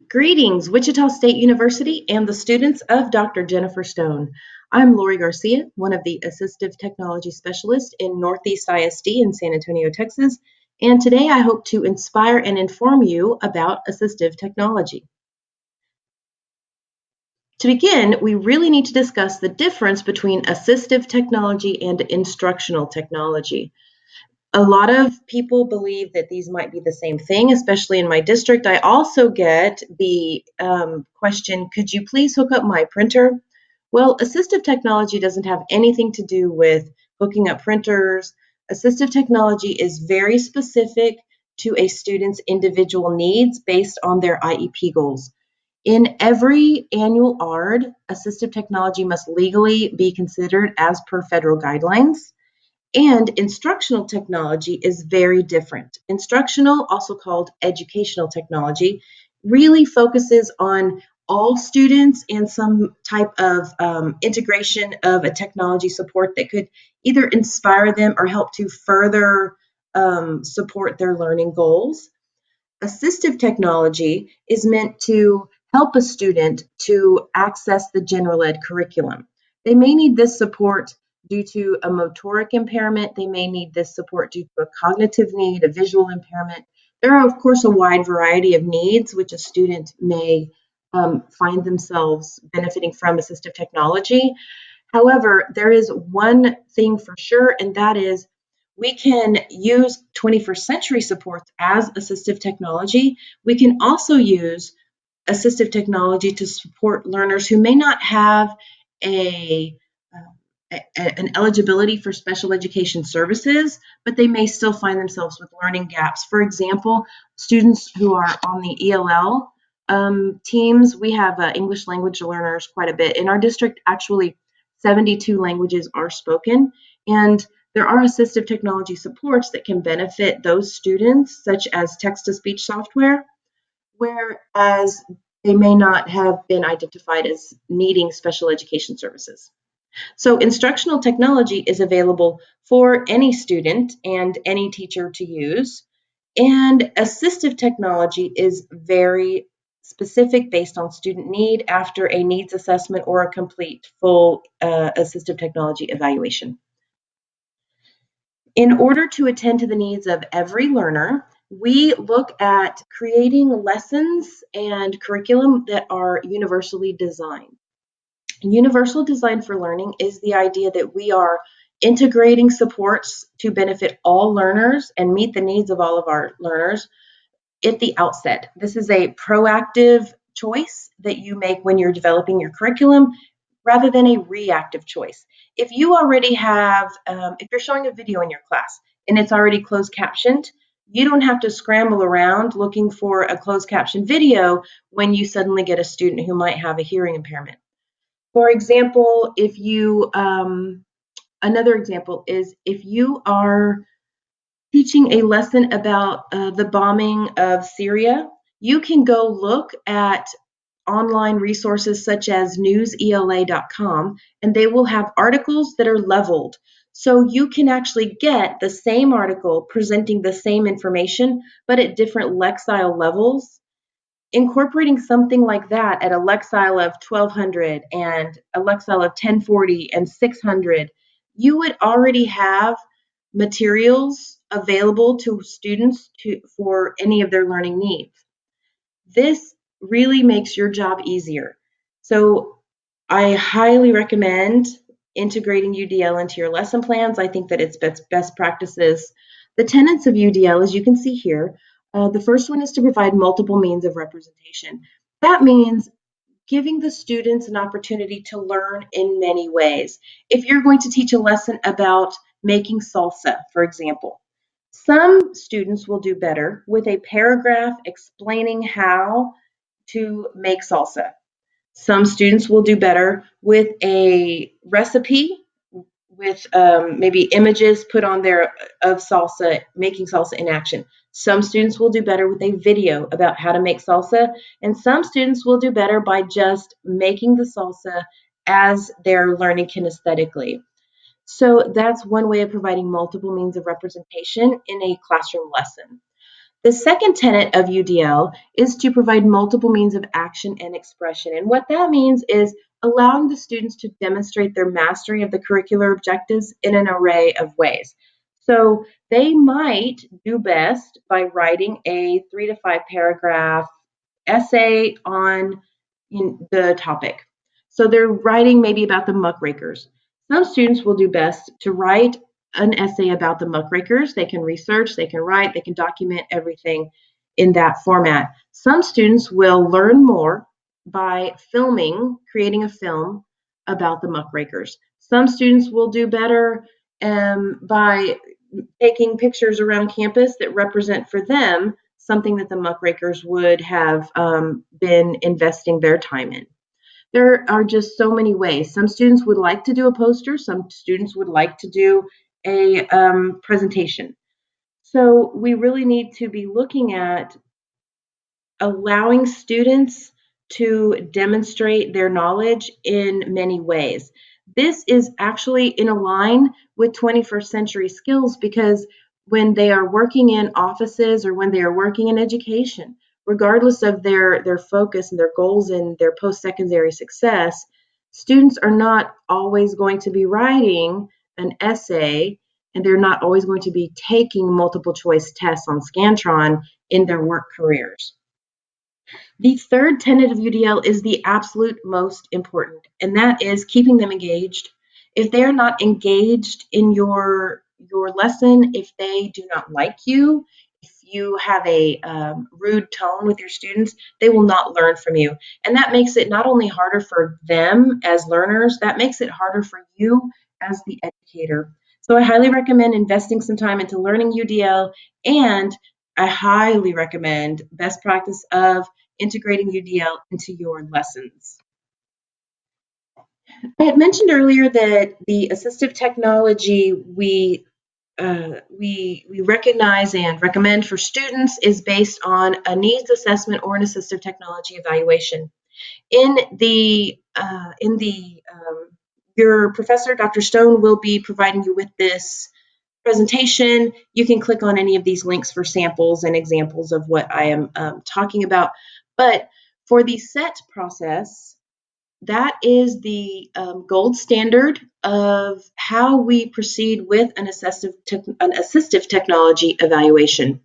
Greetings, Wichita State University and the students of Dr. Jennifer Stone. I'm Lori Garcia, one of the Assistive Technology Specialists in Northeast ISD in San Antonio, Texas, and today I hope to inspire and inform you about assistive technology. To begin, we really need to discuss the difference between assistive technology and instructional technology. A lot of people believe that these might be the same thing, especially in my district. I also get the question, could you please hook up my printer? Well, assistive technology doesn't have anything to do with hooking up printers. Assistive technology is very specific to a student's individual needs based on their IEP goals. In every annual ARD, assistive technology must legally be considered as per federal guidelines. And instructional technology is very different. Instructional, also called educational technology, really focuses on all students and some type of integration of a technology support that could either inspire them or help to further support their learning goals. Assistive technology is meant to help a student to access the general ed curriculum. They may need this support due to a motoric impairment. They may need this support due to a cognitive need, a visual impairment. There are, of course, a wide variety of needs which a student may find themselves benefiting from assistive technology. However, there is one thing for sure, and that is we can use 21st century supports as assistive technology. We can also use assistive technology to support learners who may not have a an eligibility for special education services, but they may still find themselves with learning gaps. For example, students who are on the ELL teams, we have English language learners quite a bit. In our district, actually, 72 languages are spoken, and there are assistive technology supports that can benefit those students, such as text-to-speech software, whereas they may not have been identified as needing special education services. So instructional technology is available for any student and any teacher to use. And assistive technology is very specific based on student need after a needs assessment or a complete full assistive technology evaluation. In order to attend to the needs of every learner, we look at creating lessons and curriculum that are universally designed. Universal design for learning is the idea that we are integrating supports to benefit all learners and meet the needs of all of our learners at the outset. This is a proactive choice that you make when you're developing your curriculum rather than a reactive choice. If you already have, if you're showing a video in your class and it's already closed captioned, you don't have to scramble around looking for a closed caption video when you suddenly get a student who might have a hearing impairment. For example, another example is if you are teaching a lesson about the bombing of Syria, you can go look at online resources such as newsela.com, and they will have articles that are leveled. So you can actually get the same article presenting the same information, but at different Lexile levels. Incorporating something like that at a Lexile of 1200 and a Lexile of 1040 and 600, you would already have materials available to students for any of their learning needs. This really makes your job easier. So I highly recommend integrating UDL into your lesson plans. I think that it's best practices. The tenets of UDL, as you can see here, the first one is to provide multiple means of representation. That means giving the students an opportunity to learn in many ways. If you're going to teach a lesson about making salsa, for example, some students will do better with a paragraph explaining how to make salsa. Some students will do better with a recipe with maybe images put on there of salsa, making salsa in action. Some students will do better with a video about how to make salsa, and some students will do better by just making the salsa as they're learning kinesthetically. So that's one way of providing multiple means of representation in a classroom lesson. The second tenet of UDL is to provide multiple means of action and expression. And what that means is allowing the students to demonstrate their mastery of the curricular objectives in an array of ways. So they might do best by writing a 3 to 5 paragraph essay on the topic. So they're writing maybe about the muckrakers. Some students will do best to write an essay about the muckrakers. They can research, they can write, they can document everything in that format. Some students will learn more by filming, creating a film about the muckrakers. Some students will do better by taking pictures around campus that represent for them something that the muckrakers would have been investing their time in. There are just so many ways. Some students would like to do a poster, some students would like to do a presentation. So we really need to be looking at allowing students to demonstrate their knowledge in many ways. This is actually in a line with 21st century skills because when they are working in offices or when they are working in education, regardless of their focus and their goals and their post-secondary success, students are not always going to be writing an essay and they're not always going to be taking multiple choice tests on Scantron in their work careers. The third tenet of UDL is the absolute most important, and that is keeping them engaged. If they're not engaged in your lesson, if they do not like you, if you have a rude tone with your students, they will not learn from you. And that makes it not only harder for them as learners, that makes it harder for you as the educator. So I highly recommend investing some time into learning UDL, and I highly recommend best practice of integrating UDL into your lessons. I had mentioned earlier that the assistive technology we recognize and recommend for students is based on a needs assessment or an assistive technology evaluation. Your professor, Dr. Stone, will be providing you with this presentation. You can click on any of these links for samples and examples of what I am talking about. But for the SET process, that is the gold standard of how we proceed with an assistive technology evaluation.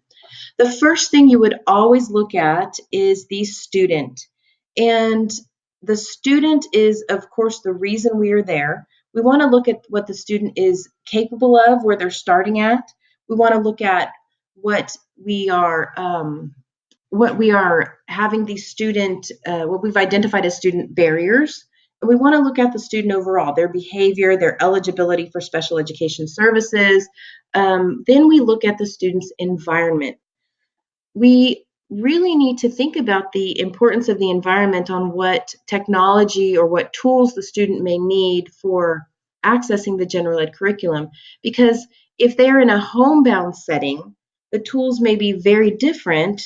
The first thing you would always look at is the student. And the student is, of course, the reason we are there. We want to look at what the student is capable of, where they're starting at. We want to look at what we are having the student, what we've identified as student barriers. And we want to look at the student overall, their behavior, their eligibility for special education services. Then we look at the student's environment. We really need to think about the importance of the environment on what technology or what tools the student may need for accessing the general ed curriculum. Because if they're in a homebound setting, the tools may be very different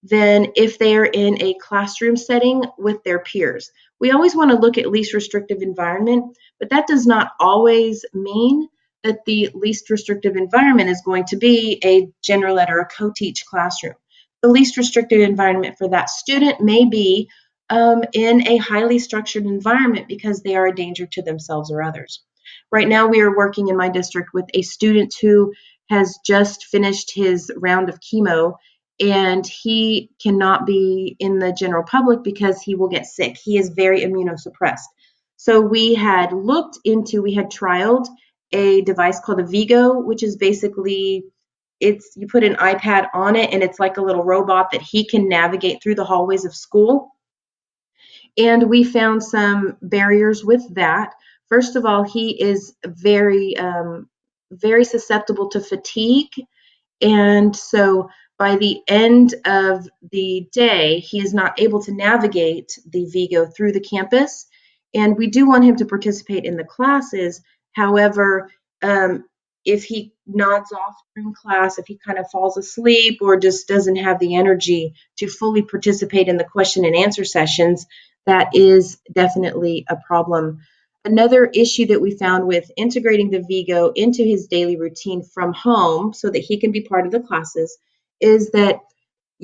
than if they're in a classroom setting with their peers. We always want to look at least restrictive environment, but that does not always mean that the least restrictive environment is going to be a general ed or a co-teach classroom. The least restricted environment for that student may be in a highly structured environment because they are a danger to themselves or others. Right now, we are working in my district with a student who has just finished his round of chemo, and he cannot be in the general public because he will get sick. He is very immunosuppressed. So we had trialed a device called a Vigo, which is basically you put an iPad on it and it's like a little robot that he can navigate through the hallways of school. And we found some barriers with that. First of all, he is very susceptible to fatigue, and so by the end of the day, he is not able to navigate the Vigo through the campus. And we do want him to participate in the classes. However, if he nods off during class, if he kind of falls asleep or just doesn't have the energy to fully participate in the question and answer sessions, that is definitely a problem. Another issue that we found with integrating the Vigo into his daily routine from home so that he can be part of the classes is that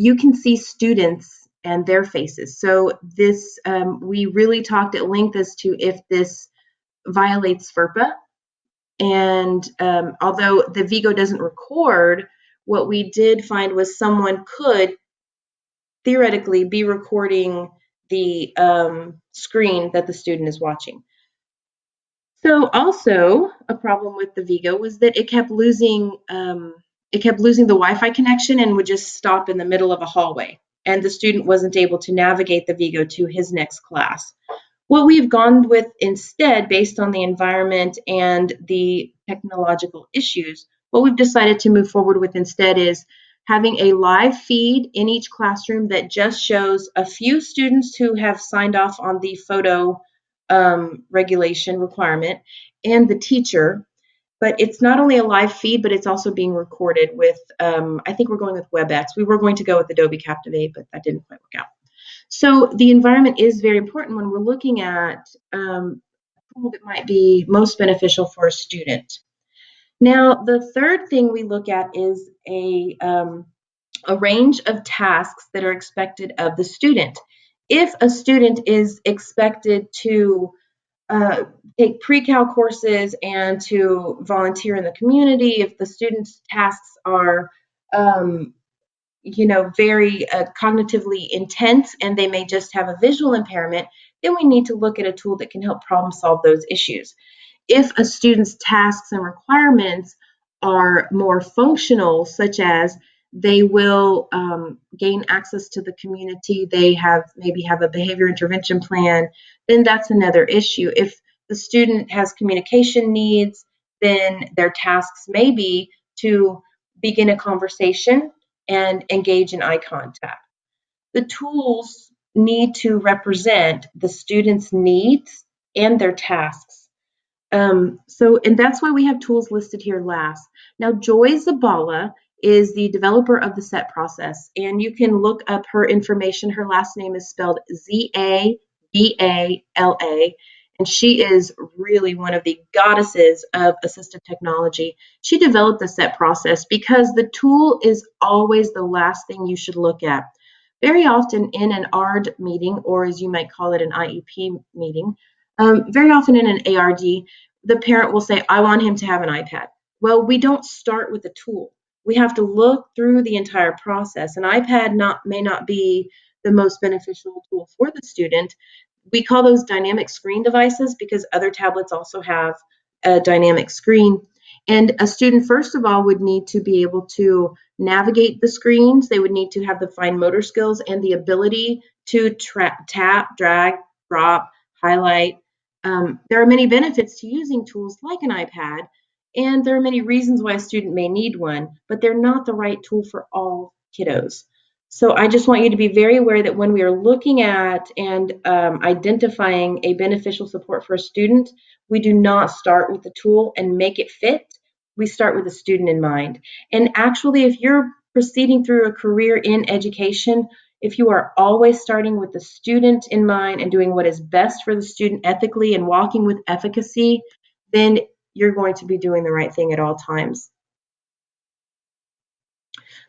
you can see students and their faces. So this, we really talked at length as to if this violates FERPA. And although the Vigo doesn't record, what we did find was someone could theoretically be recording the screen that the student is watching. So also a problem with the Vigo was that it kept losing the Wi-Fi connection and would just stop in the middle of a hallway, and the student wasn't able to navigate the Vigo to his next class. What we've gone with instead, based on the environment and the technological issues, what we've decided to move forward with instead is having a live feed in each classroom that just shows a few students who have signed off on the photo regulation requirement and the teacher. But it's not only a live feed, but it's also being recorded with, I think we're going with WebEx. We were going to go with Adobe Captivate, but that didn't quite work out. So the environment is very important when we're looking at a tool that might be most beneficial for a student. Now, the third thing we look at is a range of tasks that are expected of the student. If a student is expected to uh, take pre-cal courses and to volunteer in the community, if the student's tasks are very cognitively intense and they may just have a visual impairment, then we need to look at a tool that can help problem solve those issues. If a student's tasks and requirements are more functional, such as they will gain access to the community, they maybe have a behavior intervention plan, then that's another issue. If the student has communication needs, then their tasks may be to begin a conversation and engage in eye contact. The tools need to represent the student's needs and their tasks. And that's why we have tools listed here last. Now, Joy Zabala is the developer of the SET process, and you can look up her information. Her last name is spelled Zabala, and she is really one of the goddesses of assistive technology. She developed the SET process because the tool is always the last thing you should look at. Very often in an ARD meeting, or as you might call it, an IEP meeting, very often in an ARD, the parent will say, I want him to have an iPad. Well, we don't start with the tool. We have to look through the entire process. An iPad may not be the most beneficial tool for the student. We call those dynamic screen devices because other tablets also have a dynamic screen. And a student, first of all, would need to be able to navigate the screens. They would need to have the fine motor skills and the ability to tap, drag, drop, highlight. There are many benefits to using tools like an iPad, and there are many reasons why a student may need one, but they're not the right tool for all kiddos. So I just want you to be very aware that when we are looking at and identifying a beneficial support for a student, we do not start with the tool and make it fit. We start with the student in mind. And actually, if you're proceeding through a career in education, if you are always starting with the student in mind and doing what is best for the student ethically and walking with efficacy, then you're going to be doing the right thing at all times.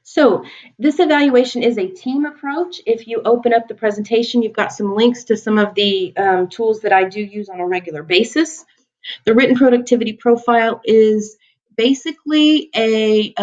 So this evaluation is a team approach. If you open up the presentation, you've got some links to some of the tools that I do use on a regular basis. The written productivity profile is basically a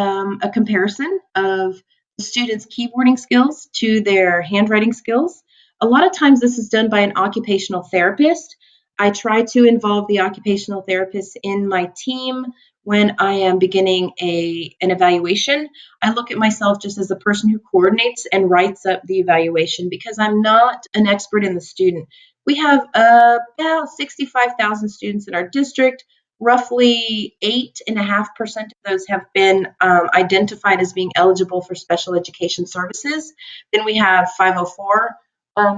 comparison of the students' keyboarding skills to their handwriting skills. A lot of times this is done by an occupational therapist. I try to involve the occupational therapist in my team when I am beginning an evaluation. I look at myself just as the person who coordinates and writes up the evaluation because I'm not an expert in the student. We have about 65,000 students in our district. Roughly 8.5% of those have been identified as being eligible for special education services. Then we have 504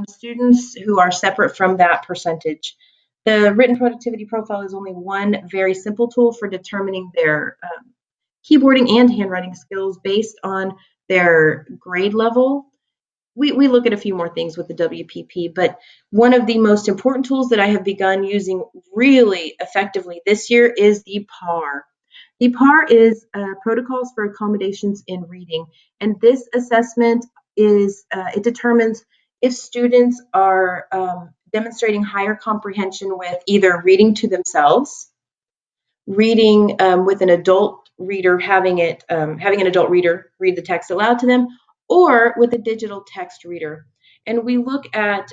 students who are separate from that percentage. The written productivity profile is only one very simple tool for determining their keyboarding and handwriting skills based on their grade level. We look at a few more things with the WPP, but one of the most important tools that I have begun using really effectively this year is the PAR. The PAR is Protocols for Accommodations in Reading, and this assessment it determines if students are demonstrating higher comprehension with either reading to themselves, reading with an adult reader, having an adult reader read the text aloud to them, or with a digital text reader. And we look at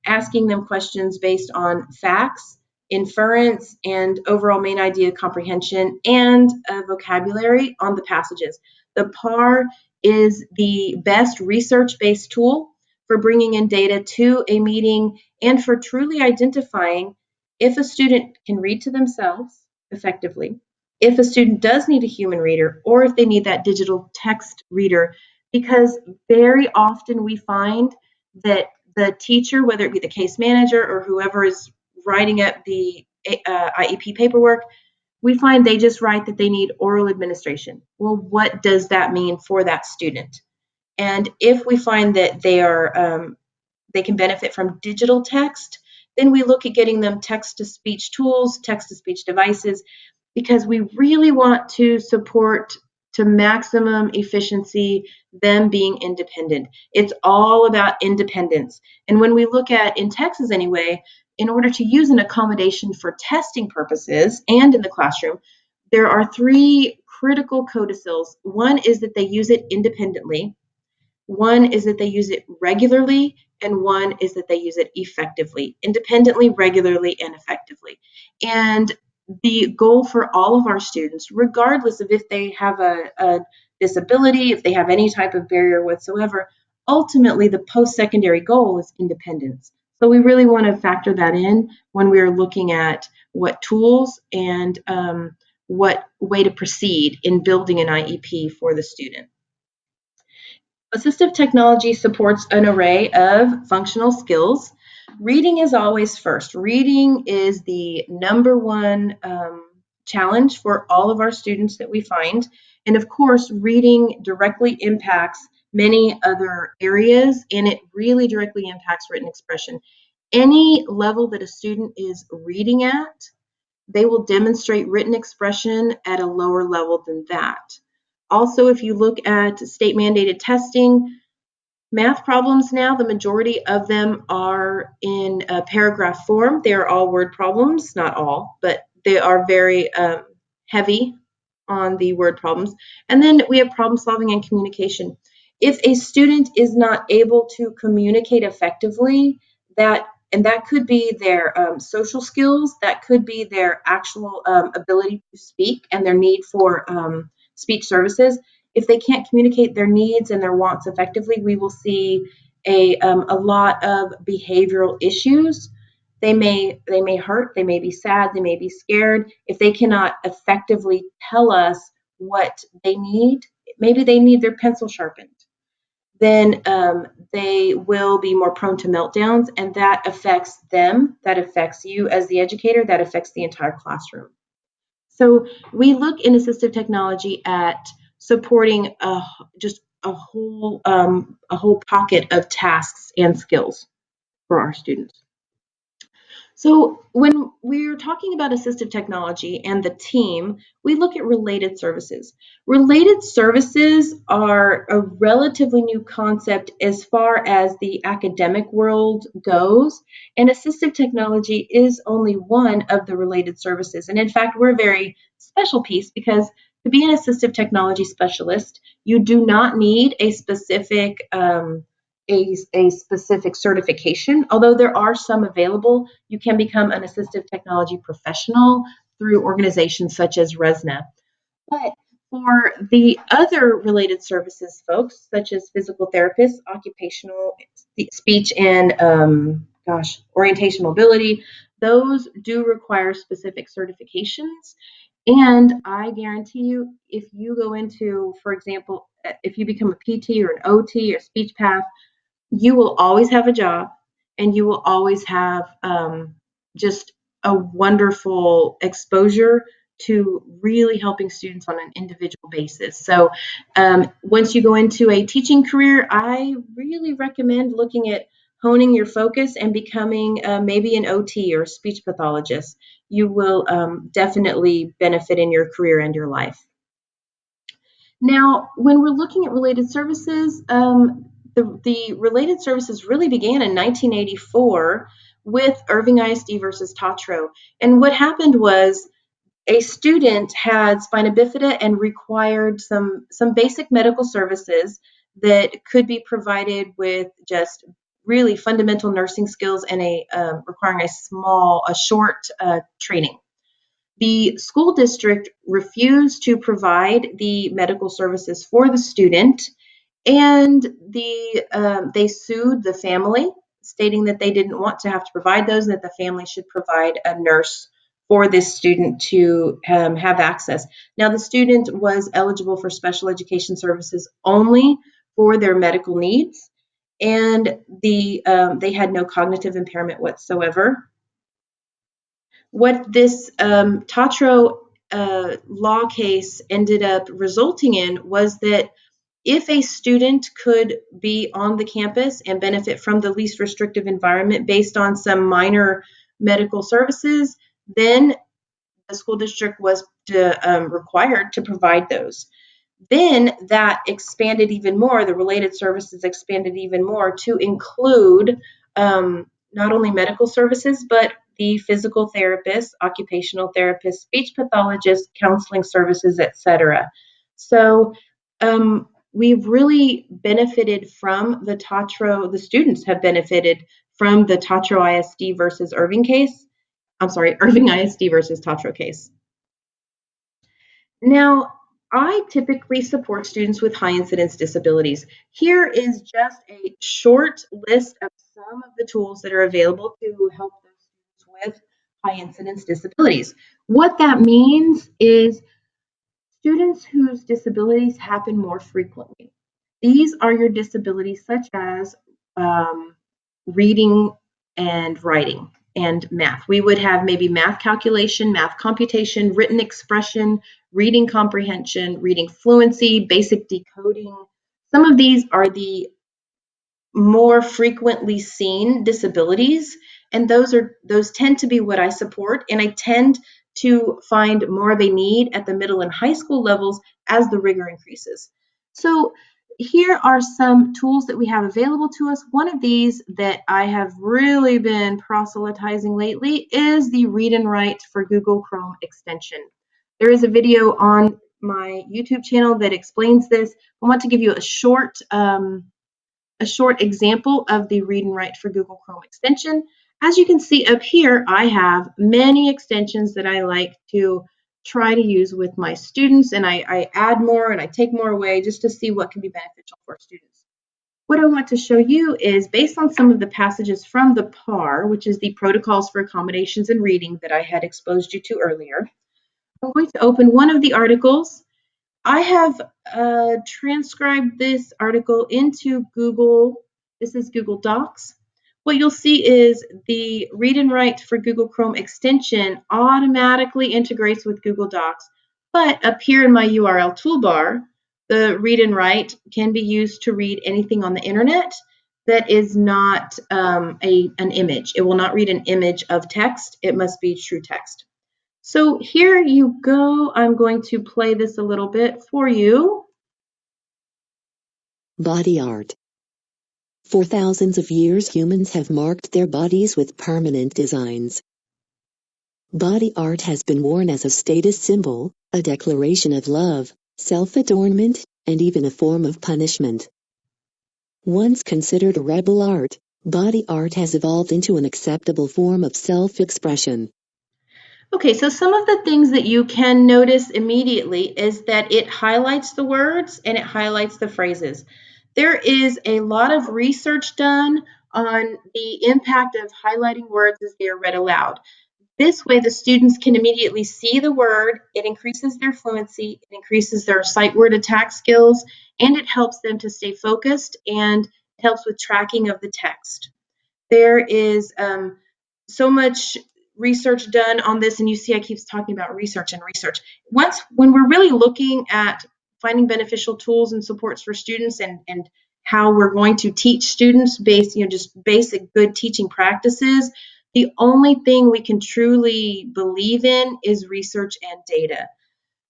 asking them questions based on facts, inference, and overall main idea comprehension, and vocabulary on the passages. The PAR is the best research-based tool for bringing in data to a meeting and for truly identifying if a student can read to themselves effectively, if a student does need a human reader, or if they need that digital text reader, because very often we find that the teacher, whether it be the case manager or whoever is writing up the IEP paperwork, we find they just write that they need oral administration. Well, what does that mean for that student? And if we find that they can benefit from digital text, then we look at getting them text-to-speech tools, text-to-speech devices, because we really want to support to maximum efficiency them being independent. It's all about independence. And when we look at, in Texas anyway, in order to use an accommodation for testing purposes and in the classroom, there are three critical codicils. One is that they use it independently. One is that they use it regularly, and one is that they use it effectively, independently, regularly, and effectively. And the goal for all of our students, regardless of if they have a disability, if they have any type of barrier whatsoever, ultimately the post-secondary goal is independence. So we really want to factor that in when we are looking at what tools and what way to proceed in building an IEP for the student. Assistive technology supports an array of functional skills. Reading is always first. Reading is the number one challenge for all of our students that we find. And of course, reading directly impacts many other areas, and it really directly impacts written expression. Any level that a student is reading at, they will demonstrate written expression at a lower level than that. Also, if you look at state mandated testing, math problems now, the majority of them are in paragraph form. They are all word problems, not all, but they are very heavy on the word problems. And then we have problem solving and communication. If a student is not able to communicate effectively, that could be their social skills, that could be their actual ability to speak and their need for speech services. If they can't communicate their needs and their wants effectively, we will see a lot of behavioral issues. They may hurt, they may be sad, they may be scared. If they cannot effectively tell us what they need, maybe they need their pencil sharpened, then they will be more prone to meltdowns, and that affects them, that affects you as the educator, that affects the entire classroom. So we look in assistive technology at supporting just a whole pocket of tasks and skills for our students. So when we're talking about assistive technology and the team, we look at related services. Related services are a relatively new concept as far as the academic world goes, and assistive technology is only one of the related services. And in fact, we're a very special piece because to be an assistive technology specialist, you do not need a specific specific certification, although there are some available. You can become an assistive technology professional through organizations such as RESNA. But for the other related services folks, such as physical therapists, occupational speech and orientation mobility, those do require specific certifications. And I guarantee you, if you go into, for example, if you become a PT or an OT or speech path, you will always have a job and you will always have just a wonderful exposure to really helping students on an individual basis. So once you go into a teaching career, I really recommend looking at honing your focus and becoming maybe an OT or a speech pathologist. You will definitely benefit in your career and your life. Now, when we're looking at related services, the related services really began in 1984 with Irving ISD versus Tatro. And what happened was a student had spina bifida and required some basic medical services that could be provided with just really fundamental nursing skills and requiring a short training. The school district refused to provide the medical services for the student, and they sued the family, stating that they didn't want to have to provide those, and that the family should provide a nurse for this student to have access. Now, the student was eligible for special education services only for their medical needs, and they had no cognitive impairment whatsoever. What this Tatro law case ended up resulting in was that if a student could be on the campus and benefit from the least restrictive environment based on some minor medical services, then the school district was required to provide those. Then that expanded even more, the related services expanded even more to include not only medical services, but the physical therapist, occupational therapist, speech pathologist, counseling services, etc. So we've really benefited from the students have benefited from the Tatro ISD versus Irving case. I'm sorry, Irving ISD versus Tatro case. Now, I typically support students with high incidence disabilities. Here is just a short list of some of the tools that are available to help those students with high incidence disabilities. What that means is students whose disabilities happen more frequently. These are your disabilities such as reading and writing and math. We would have maybe math calculation, math computation, written expression, reading comprehension, reading fluency, basic decoding. Some of these are the more frequently seen disabilities, and those tend to be what I support, and I tend to find more of a need at the middle and high school levels as the rigor increases. So here are some tools that we have available to us. One of these that I have really been proselytizing lately is the Read and Write for Google Chrome extension. There is a video on my YouTube channel that explains this. I want to give you a short example of the Read and Write for Google Chrome extension. As you can see up here, I have many extensions that I like to try to use with my students, and I add more and I take more away just to see what can be beneficial for students. What I want to show you is based on some of the passages from the PAR, which is the Protocols for Accommodations in Reading that I had exposed you to earlier. I'm going to open one of the articles. I have transcribed this article into Google. This is Google Docs. What you'll see is the Read and Write for Google Chrome extension automatically integrates with Google Docs. But up here in my URL toolbar, the Read and Write can be used to read anything on the internet that is not an image. It will not read an image of text. It must be true text. So here you go. I'm going to play this a little bit for you. Body art. For thousands of years, humans have marked their bodies with permanent designs. Body art has been worn as a status symbol, a declaration of love, self-adornment, and even a form of punishment. Once considered rebel art, body art has evolved into an acceptable form of self-expression. Okay, so some of the things that you can notice immediately is that it highlights the words and it highlights the phrases. There is a lot of research done on the impact of highlighting words as they are read aloud. This way, the students can immediately see the word, it increases their fluency, it increases their sight word attack skills, and it helps them to stay focused and helps with tracking of the text. There is so much research done on this, and you see I keep talking about research and research. When we're really looking at finding beneficial tools and supports for students and how we're going to teach students based, just basic good teaching practices, the only thing we can truly believe in is research and data.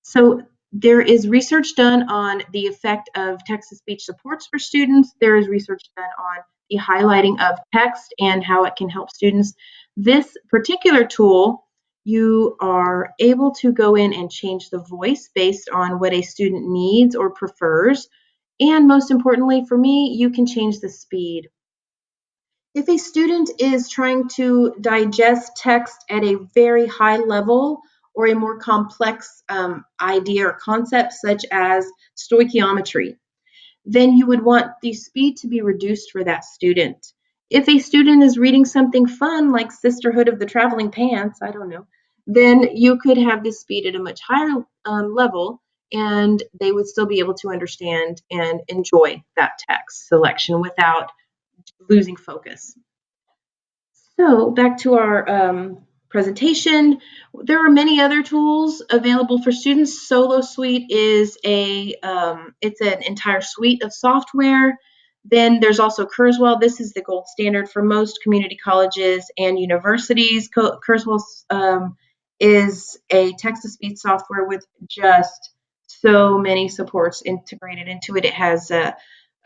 So There is research done on the effect of text-to-speech supports for students. There is research done on the highlighting of text and how it can help students. This particular tool, you are able to go in and change the voice based on what a student needs or prefers. And most importantly for me, you can change the speed. If a student is trying to digest text at a very high level or a more complex idea or concept, such as stoichiometry, then you would want the speed to be reduced for that student. If a student is reading something fun like Sisterhood of the Traveling Pants, I don't know, then you could have the speed at a much higher level and they would still be able to understand and enjoy that text selection without losing focus. So back to our presentation, there are many other tools available for students. Solo Suite is it's an entire suite of software. Then there's also Kurzweil. This is the gold standard for most community colleges and universities. Kurzweil is a text-to-speech software with just so many supports integrated into it. It has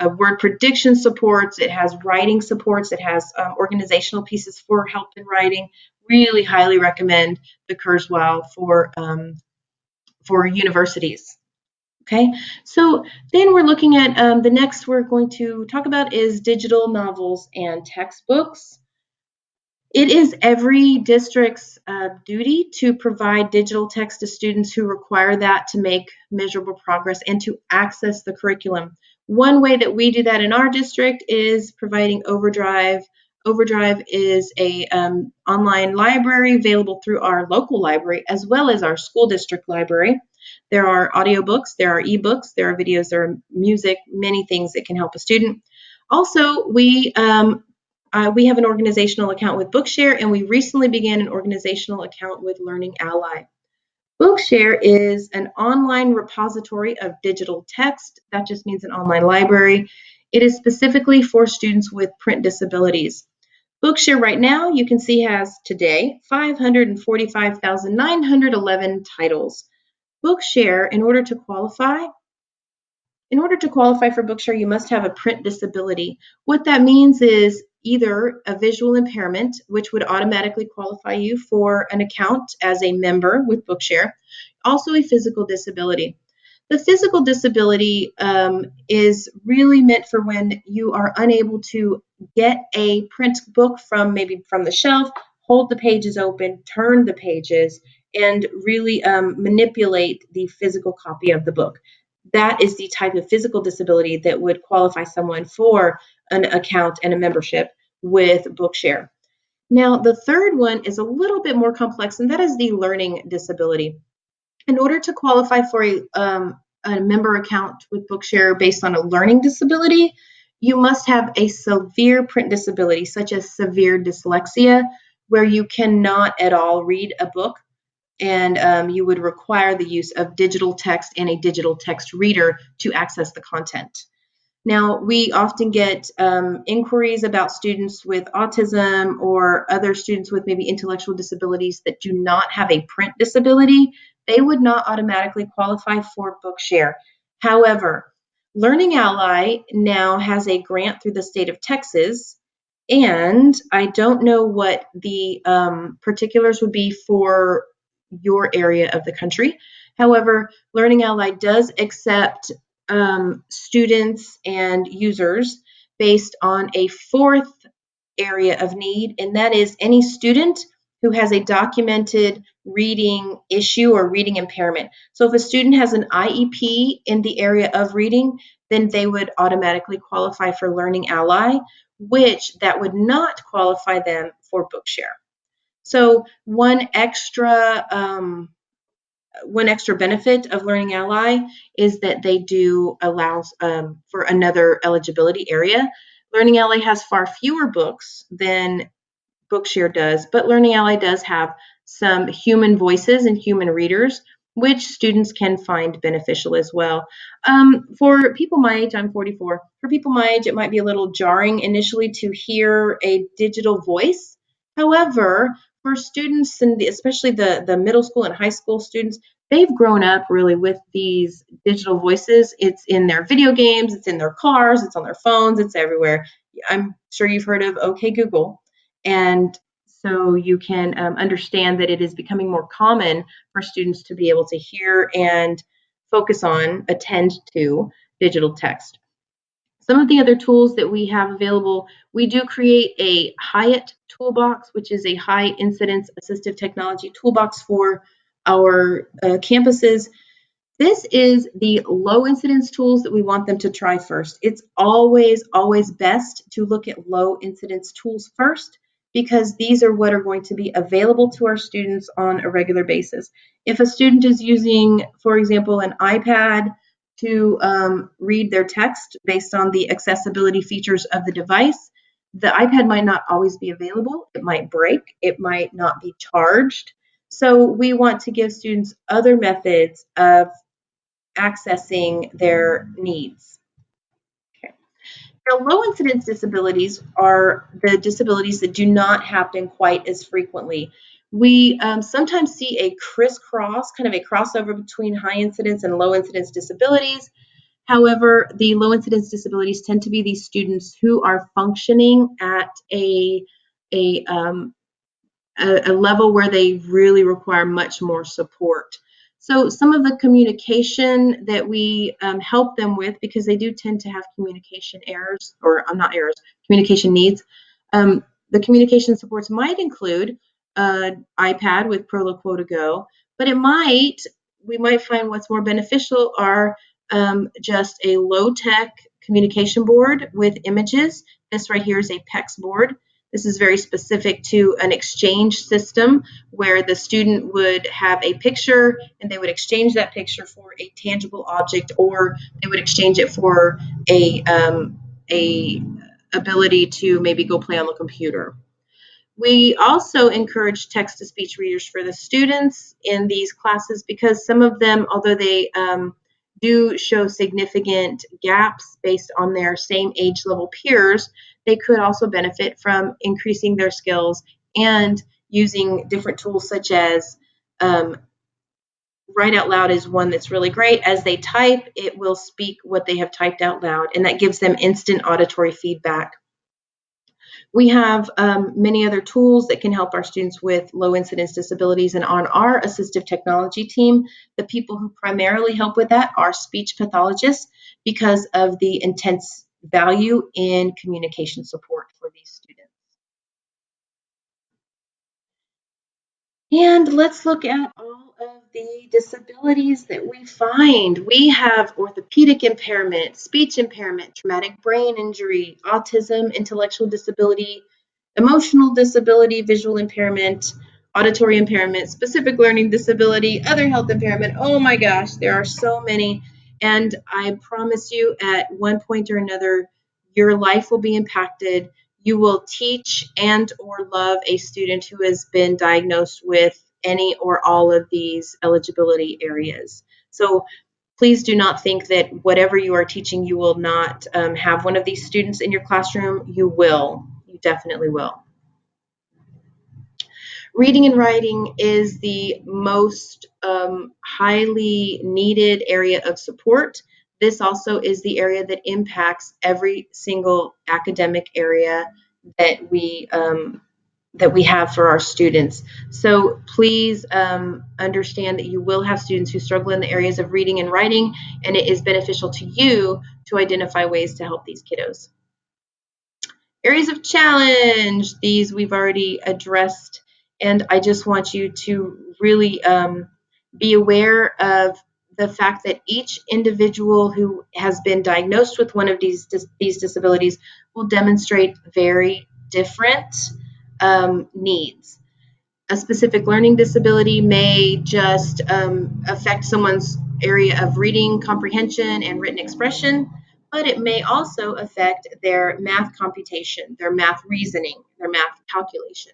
word prediction supports, it has writing supports, it has organizational pieces for help in writing. Really highly recommend the Kurzweil for universities. Okay, so then we're looking at the next we're going to talk about is digital novels and textbooks. It is every district's duty to provide digital text to students who require that to make measurable progress and to access the curriculum. One way that we do that in our district is providing Overdrive. Overdrive is a online library available through our local library as well as our school district library. There are audiobooks, there are ebooks, there are videos, there are music, many things that can help a student. Also, we have an organizational account with Bookshare, and we recently began an organizational account with Learning Ally. Bookshare is an online repository of digital text. That just means an online library. It is specifically for students with print disabilities. Bookshare right now, you can see, has today 545,911 titles. Bookshare, in order to qualify for Bookshare, you must have a print disability. What that means is either a visual impairment, which would automatically qualify you for an account as a member with Bookshare, also a physical disability. The physical disability is really meant for when you are unable to get a print book from maybe from the shelf, hold the pages open, turn the pages, and really manipulate the physical copy of the book. That is the type of physical disability that would qualify someone for an account and a membership with Bookshare. Now, the third one is a little bit more complex, and that is the learning disability. In order to qualify for a member account with Bookshare based on a learning disability, you must have a severe print disability, such as severe dyslexia, where you cannot at all read a book and you would require the use of digital text and a digital text reader to access the content. Now, we often get inquiries about students with autism or other students with maybe intellectual disabilities that do not have a print disability. They would not automatically qualify for Bookshare. However, Learning Ally now has a grant through the state of Texas, and I don't know what the particulars would be for your area of the country. However, Learning Ally does accept students and users based on a fourth area of need, and that is any student who has a documented reading issue or reading impairment. So if a student has an IEP in the area of reading, then they would automatically qualify for Learning Ally, which that would not qualify them for Bookshare. So one extra benefit of Learning Ally is that they do allow for another eligibility area. Learning Ally has far fewer books than Bookshare does, but Learning Ally does have some human voices and human readers, which students can find beneficial as well. For people my age, I'm 44. For people my age, it might be a little jarring initially to hear a digital voice. However, for students and especially the middle school and high school students, they've grown up really with these digital voices. It's in their video games, it's in their cars, it's on their phones, it's everywhere. I'm sure you've heard of OK Google. And so you can understand that it is becoming more common for students to be able to hear and focus on, attend to digital text. Some of the other tools that we have available, we do create a Hyatt toolbox, which is a high incidence assistive technology toolbox for our campuses. This is the low incidence tools that we want them to try first. It's always best to look at low incidence tools first because these are what are going to be available to our students on a regular basis. If a student is using, for example, an iPad to read their text based on the accessibility features of the device, the iPad might not always be available. It might break, it might not be charged. So we want to give students other methods of accessing their needs. Okay. Now, low incidence disabilities are the disabilities that do not happen quite as frequently. We sometimes see a crisscross, kind of a crossover between high incidence and low incidence disabilities. However, the low incidence disabilities tend to be these students who are functioning at a, um, a level where they really require much more support. So some of the communication that we help them with, because they do tend to have communication errors, or not errors, communication needs. The communication supports might include an iPad with ProLoquo to Go, but we might find what's more beneficial are just a low-tech communication board with images. This right here is a PEX board. This is very specific to an exchange system where the student would have a picture and they would exchange that picture for a tangible object, or they would exchange it for a ability to maybe go play on the computer. We also encourage text-to-speech readers for the students in these classes because some of them, although they do show significant gaps based on their same age level peers, they could also benefit from increasing their skills and using different tools such as Write Out Loud is one that's really great. As they type, it will speak what they have typed out loud, and that gives them instant auditory feedback. We have many other tools that can help our students with low incidence disabilities. And on our assistive technology team, the people who primarily help with that are speech pathologists because of the intense value in communication support for these students. And let's look at all of the disabilities that we find. We have orthopedic impairment, speech impairment, traumatic brain injury, autism, intellectual disability, emotional disability, visual impairment, auditory impairment, specific learning disability, other health impairment. Oh my gosh, there are so many. And I promise you, at one point or another, your life will be impacted. You will teach and or love a student who has been diagnosed with any or all of these eligibility areas. So please do not think that whatever you are teaching, you will not have one of these students in your classroom. You will. You definitely will. Reading and writing is the most highly needed area of support. This also is the area that impacts every single academic area that we have for our students. So please understand that you will have students who struggle in the areas of reading and writing, and it is beneficial to you to identify ways to help these kiddos. Areas of challenge, these we've already addressed, and I just want you to really be aware of the fact that each individual who has been diagnosed with one of these disabilities will demonstrate very different needs. A specific learning disability may just affect someone's area of reading comprehension and written expression, but it may also affect their math computation, their math reasoning, their math calculation.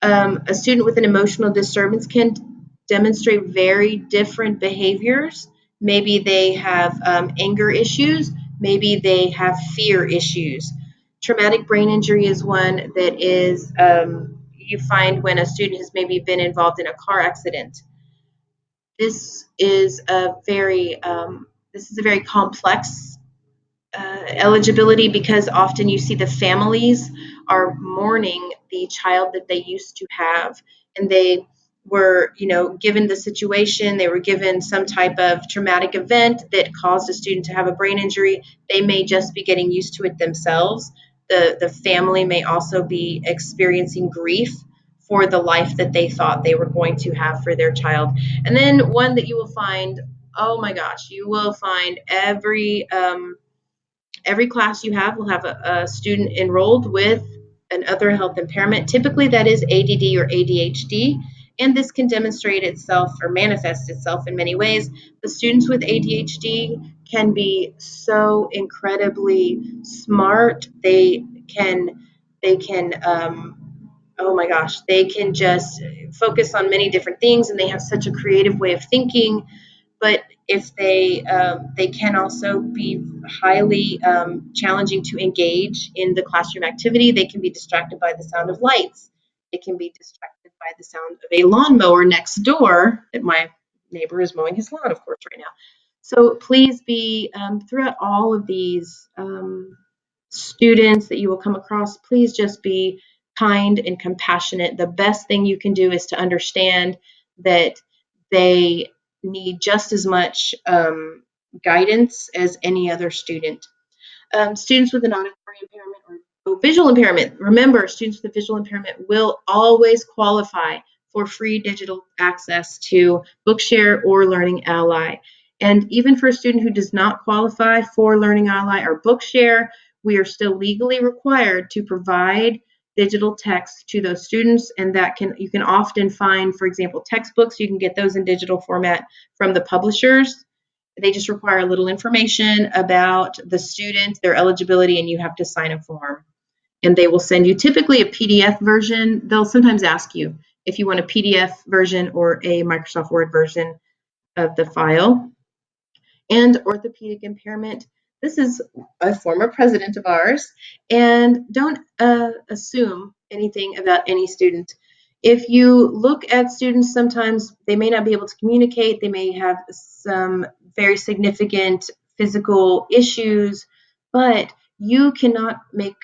A student with an emotional disturbance can demonstrate very different behaviors. Maybe they have anger issues, maybe they have fear issues. Traumatic brain injury is one that is you find when a student has maybe been involved in a car accident. this is a very complex eligibility, because often you see the families are mourning the child that they used to have, and they were, given the situation, they were given some type of traumatic event that caused a student to have a brain injury. They may just be getting used to it themselves. The family may also be experiencing grief for the life that they thought they were going to have for their child. And then one that you will find, oh my gosh, you will find every class you have will have a student enrolled with another health impairment. Typically, that is ADD or ADHD, and this can demonstrate itself or manifest itself in many ways. The students with ADHD can be so incredibly smart. Oh my gosh, they can just focus on many different things, and they have such a creative way of thinking. But if they can also be highly challenging to engage in the classroom activity. They can be distracted by the sound of lights. It can be distracted by the sound of a lawnmower next door that my neighbor is mowing his lawn, of course, right now. So please be, throughout all of these students that you will come across, please just be kind and compassionate. The best thing you can do is to understand that they need just as much guidance as any other student. Students with an auditory impairment or visual impairment. Remember, students with a visual impairment will always qualify for free digital access to Bookshare or Learning Ally. And even for a student who does not qualify for Learning Ally or Bookshare, we are still legally required to provide digital text to those students, and that you can often find, for example, textbooks. You can get those in digital format from the publishers. They just require a little information about the student, their eligibility, and you have to sign a form. And they will send you typically a PDF version. They'll sometimes ask you if you want a PDF version or a Microsoft Word version of the file. And orthopedic impairment. This is a former president of ours, and don't assume anything about any student. If you look at students, sometimes they may not be able to communicate. They may have some very significant physical issues, but you cannot make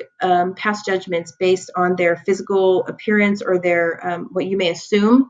past judgments based on their physical appearance or their what you may assume.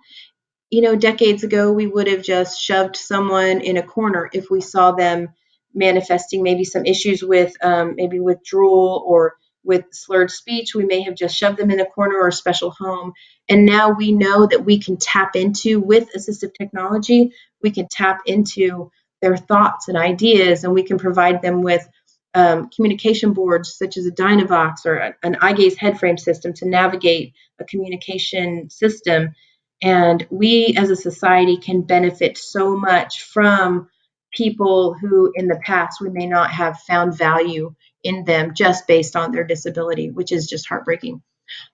Decades ago, we would have just shoved someone in a corner if we saw them manifesting maybe some issues with maybe withdrawal or with slurred speech. We may have just shoved them in a corner or a special home. And now we know that we can tap into, with assistive technology, we can tap into their thoughts and ideas, and we can provide them with communication boards such as a Dynavox or an eye gaze head frame system to navigate a communication system. And we as a society can benefit so much from people who in the past we may not have found value in them just based on their disability, which is just heartbreaking.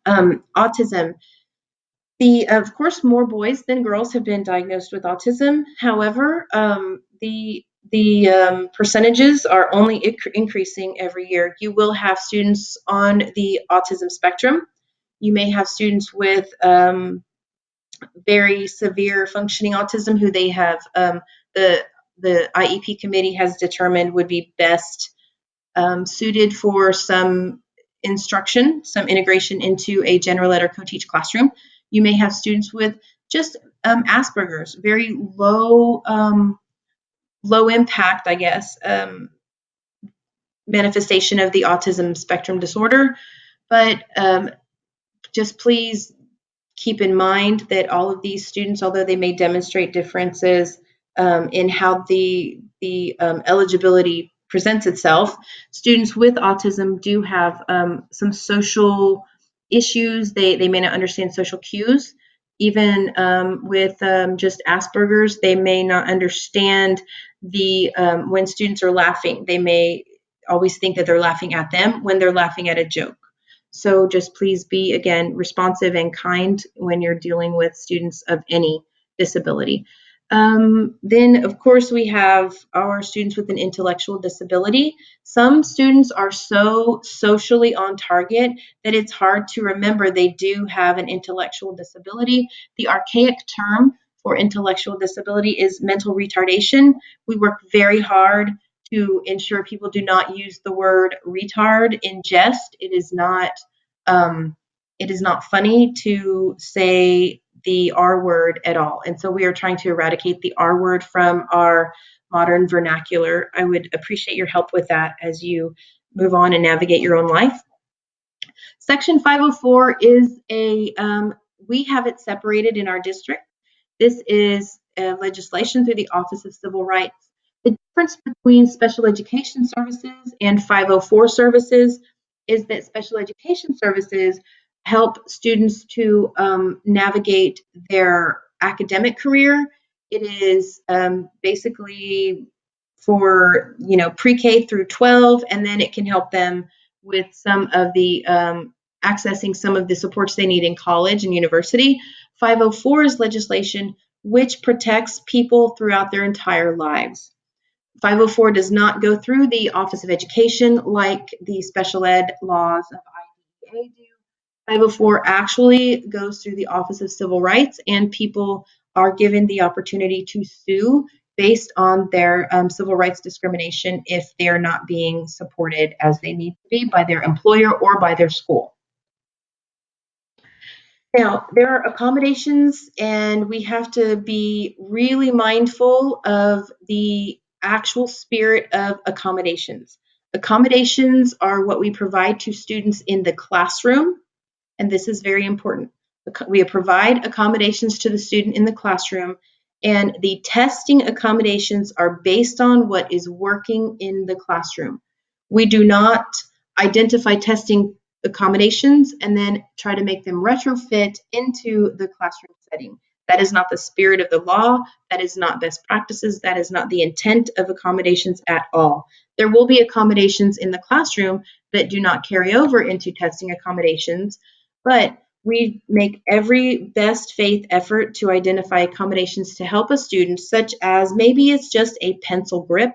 Autism. Of course, more boys than girls have been diagnosed with autism. However, the percentages are only increasing every year. You will have students on the autism spectrum. You may have students with very severe functioning autism who they have the IEP committee has determined would be best suited for some instruction, some integration into a general ed or co-teach classroom. You may have students with just Asperger's, very low impact, I guess, manifestation of the autism spectrum disorder. But just please keep in mind that all of these students, although they may demonstrate differences in how the eligibility presents itself, students with autism do have some social issues. They may not understand social cues. Even with just Asperger's, they may not understand when students are laughing. They may always think that they're laughing at them when they're laughing at a joke. So just please be, again, responsive and kind when you're dealing with students of any disability. Then, of course, we have our students with an intellectual disability. Some students are so socially on target that it's hard to remember they do have an intellectual disability. The archaic term for intellectual disability is mental retardation. We work very hard to ensure people do not use the word retard in jest. It is not funny to say the R word at all. And so we are trying to eradicate the R word from our modern vernacular. I would appreciate your help with that as you move on and navigate your own life. Section 504 is we have it separated in our district. This is legislation through the Office of Civil Rights. The difference between special education services and 504 services is that special education services help students to navigate their academic career. It is basically for pre-K through 12, and then it can help them with some of the accessing some of the supports they need in college and university. 504 is legislation which protects people throughout their entire lives. 504 does not go through the Office of Education like the special ed laws of IDEA do. 504 actually goes through the Office of Civil Rights, and people are given the opportunity to sue based on their civil rights discrimination if they're not being supported as they need to be by their employer or by their school. Now, there are accommodations, and we have to be really mindful of the actual spirit of accommodations. Accommodations are what we provide to students in the classroom, and this is very important. We provide accommodations to the student in the classroom, and the testing accommodations are based on what is working in the classroom. We do not identify testing accommodations and then try to make them retrofit into the classroom setting. That is not the spirit of the law. That is not best practices. That is not the intent of accommodations at all. There will be accommodations in the classroom that do not carry over into testing accommodations, but we make every best faith effort to identify accommodations to help a student, such as maybe it's just a pencil grip,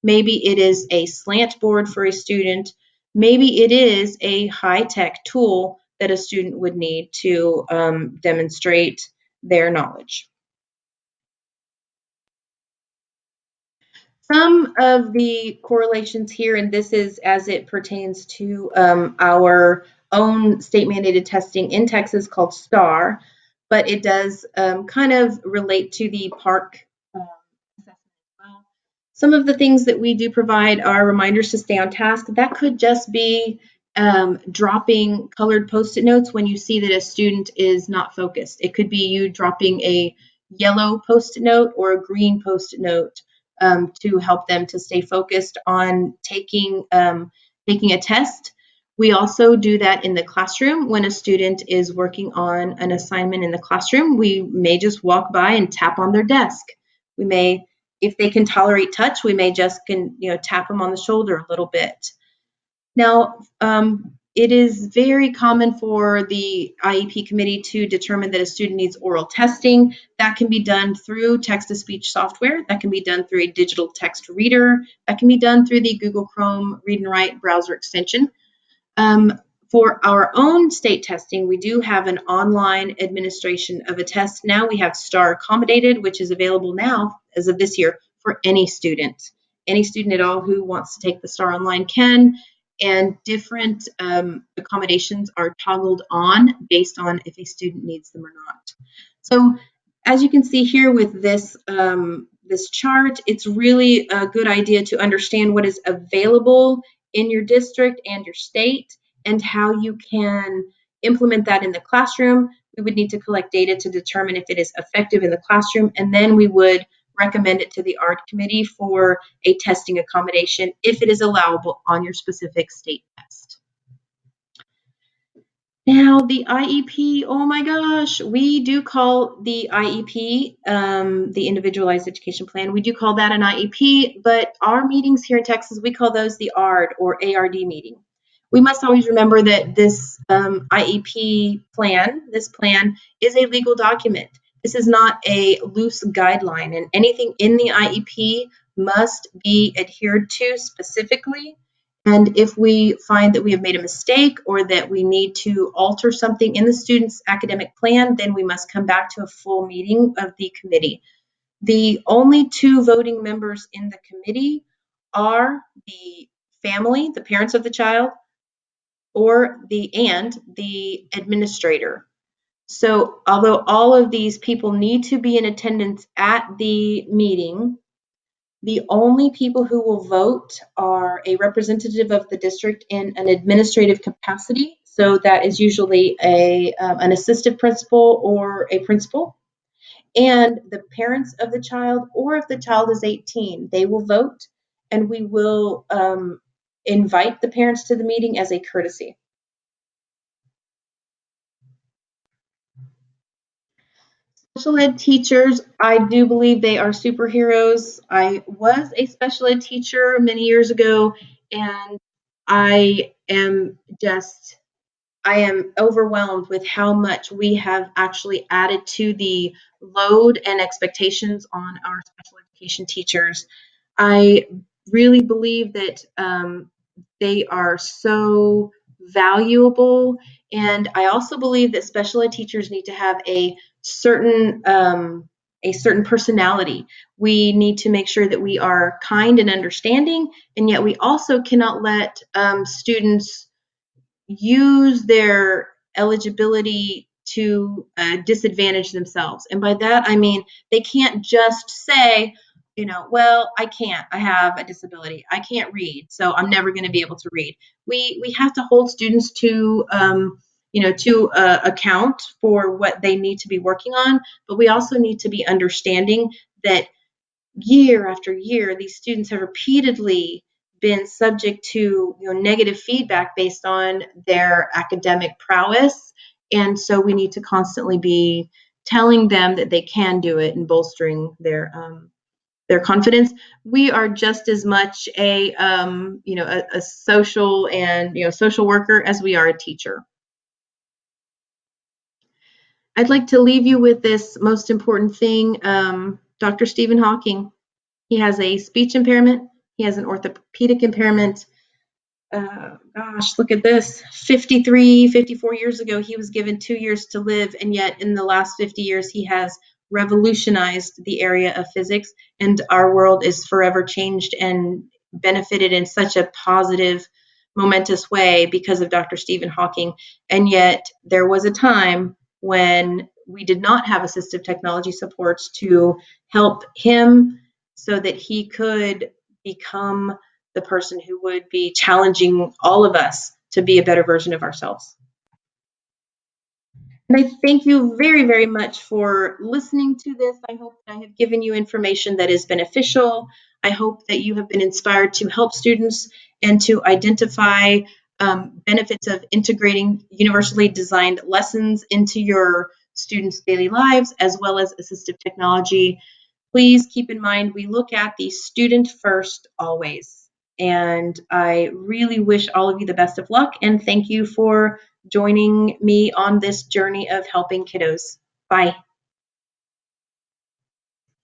maybe it is a slant board for a student, maybe it is a high-tech tool that a student would need to demonstrate their knowledge. Some of the correlations here, and this is as it pertains to our own state mandated testing in Texas called STAR, but it does kind of relate to the park assessment as well. Some of the things that we do provide are reminders to stay on task. That could just be dropping colored Post-it notes when you see that a student is not focused. It could be you dropping a yellow Post-it note or a green Post-it note to help them to stay focused on taking a test. We also do that in the classroom when a student is working on an assignment in the classroom. We may just walk by and tap on their desk. We may, if they can tolerate touch, we may just tap them on the shoulder a little bit. Now, it is very common for the IEP committee to determine that a student needs oral testing. That can be done through text-to-speech software. That can be done through a digital text reader. That can be done through the Google Chrome Read and Write browser extension. For our own state testing, we do have an online administration of a test. Now we have STAR accommodated, which is available now as of this year for any student. Any student at all who wants to take the STAR online can, and different accommodations are toggled on based on if a student needs them or not. So as you can see here with this chart, it's really a good idea to understand what is available in your district and your state and how you can implement that in the classroom. We would need to collect data to determine if it is effective in the classroom, and then we would recommend it to the ART committee for a testing accommodation if it is allowable on your specific state test. Now, the IEP, oh my gosh, we do call the IEP, the Individualized Education Plan, we do call that an IEP, but our meetings here in Texas, we call those the ARD or ARD meeting. We must always remember that this IEP plan, this plan is a legal document. This is not a loose guideline, and anything in the IEP must be adhered to specifically And if we find that we have made a mistake or that we need to alter something in the student's academic plan, then we must come back to a full meeting of the committee. The only two voting members in the committee are the family, the parents of the child, or the administrator. So although all of these people need to be in attendance at the meeting, the only people who will vote are a representative of the district in an administrative capacity. So that is usually an assistant principal or a principal. And the parents of the child, or if the child is 18, they will vote, and we will invite the parents to the meeting as a courtesy. Special ed teachers, I do believe they are superheroes. I was a special ed teacher many years ago, and I am just I am overwhelmed with how much we have actually added to the load and expectations on our special education teachers. I really believe that they are so valuable, and I also believe that special ed teachers need to have a certain personality. We need to make sure that we are kind and understanding, and yet we also cannot let students use their eligibility to disadvantage themselves. And by that, I mean they can't just say, well, I can't. I have a disability. I can't read, so I'm never going to be able to read. We have to hold students to account for what they need to be working on, but we also need to be understanding that year after year, these students have repeatedly been subject to negative feedback based on their academic prowess. And so we need to constantly be telling them that they can do it and bolstering their confidence. We are just as much a social and social worker as we are a teacher. I'd like to leave you with this most important thing. Dr. Stephen Hawking. He has a speech impairment. He has an orthopedic impairment. Look at this. 54 years ago, he was given 2 years to live, and yet in the last 50 years, he has revolutionized the area of physics, and our world is forever changed and benefited in such a positive, momentous way because of Dr. Stephen Hawking. And yet, there was a time when we did not have assistive technology supports to help him so that he could become the person who would be challenging all of us to be a better version of ourselves. And I thank you very, very much for listening to this. I hope that I have given you information that is beneficial. I hope that you have been inspired to help students and to identify benefits of integrating universally designed lessons into your students' daily lives, as well as assistive technology. Please keep in mind, we look at the student first always. And I really wish all of you the best of luck, and thank you for joining me on this journey of helping kiddos. Bye.